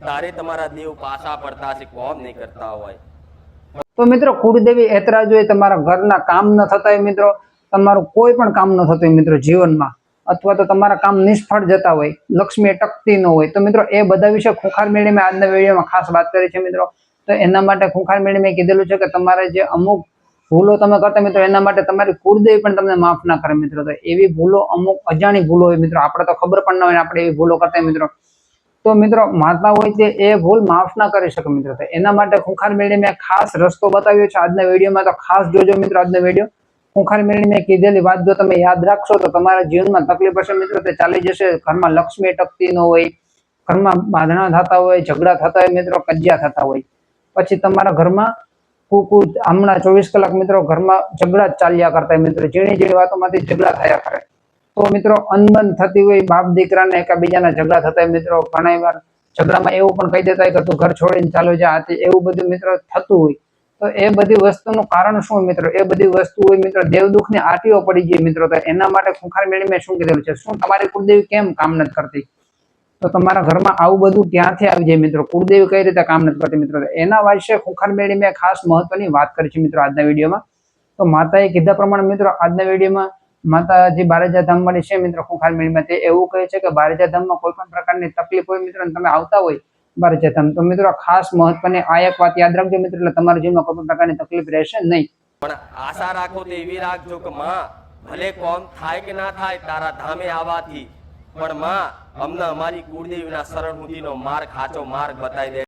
તારે તમારા દેવ પાછા પડતા છે, કોમ નહીં કરતા હોય। તો મિત્રો કુળદેવી યાત્રા જો તમારા ઘરના કામ ન થતા હોય મિત્રો, તમારું કોઈ પણ કામ ન થતું હોય મિત્રો જીવનમાં, અથવા તો તમારા કામ નિષ્ફળ જતા હોય, લક્ષ્મી ટકતી ન હોય, તો મિત્રો એ બધા વિશે ખૂંખાર મેળવી મેં આજના વિડીયોમાં ખાસ વાત કરી છે મિત્રો। તો એના માટે ખૂંખાર મેળવી મેં કીધેલું છે કે તમારે જે અમુક ભૂલો તમે કરતા મિત્રો, એના માટે તમારી કુળદેવી પણ તમને માફ ના કરે મિત્રો। તો એવી ભૂલો અમુક અજાણી ભૂલો હોય મિત્રો, આપણે તો ખબર પણ ના હોય આપણે એવી ભૂલો કરતા હોય મિત્રો, તો મિત્રો માતા હોય તે એ ભૂલ માફ ના કરી શકે મિત્રો। તો એના માટે ખૂંખાર મેળવી મેં ખાસ રસ્તો બતાવ્યો છે આજના વિડીયોમાં, તો ખાસ જોજો મિત્રો આજનો વિડીયો। ખૂંખાર મેળવી મેં કીધેલી વાત જો તમે યાદ રાખશો તો તમારા જીવનમાં તકલીફ હશે મિત્રો તે ચાલી જશે। ઘરમાં લક્ષ્મી ટકતી ન હોય, ઘરમાં બાંધણા થતા હોય, ઝઘડા થતા હોય મિત્રો, કજિયા થતા હોય, પછી તમારા ઘરમાં હમણાં 24 કલાક મિત્રો ઘરમાં ઝઘડા જ ચાલ્યા કરતા હોય મિત્રો, ઝીણી ઝીણી વાતોમાંથી ઝઘડા થયા કરે, તો મિત્રો અનબન થતી હોય, બાપ દીકરાને એકબીજાના ઝઘડા થતા હોય મિત્રો, ઘણી વાર ઝઘડામાં એવું પણ કહી દેતા હોય કે તું ઘર છોડીને ચાલો જા, એવું બધું મિત્રો થતું હોય। તો એ બધી વસ્તુનું કારણ શું મિત્રો, એ બધી વસ્તુ હોય મિત્રો દેવદુખની આટીઓ પડી ગઈ મિત્રો। તો એના માટે ખૂંખાર મેળવી મેં શું કીધેલું છે, શું તમારી કુળદેવી કેમ કામ નથી કરતી, તો તમારા ઘરમાં આવું બધું ક્યાંથી આવી જાય મિત્રો, કુળદેવી કઈ રીતે કામ નથી કરતી મિત્રો, એના વિશે ખૂંખાર મેળવી મેં ખાસ મહત્વની વાત કરી છે મિત્રો આજના વિડીયોમાં। તો માતાએ કીધા પ્રમાણે મિત્રો આજના વિડીયોમાં માતાજી બારેજા ધામ વાળી છે મિત્રો ખૂંખાર મેળવીમાં, તે એવું કહે છે કે બારેજા ધામમાં કોઈ પણ પ્રકારની તકલીફ હોય મિત્રો, તમે આવતા હોય બારેજા ધામ, તો મિત્રો ખાસ મહત્વની આ એક વાત યાદ રાખજો મિત્રો, એટલે તમારા જીવનમાં કોઈ પણ પ્રકારની તકલીફ રહેશે નહીં। પણ આશા રાખો તો એવી રાખજો કે માં ભલે કોમ થાય કે ના થાય તારા ધામે આવવાથી, પણ માં અમને અમારી કુળદેવીના શરણ સુધીનો માર્ગ, સાચો માર્ગ બતાવી દે।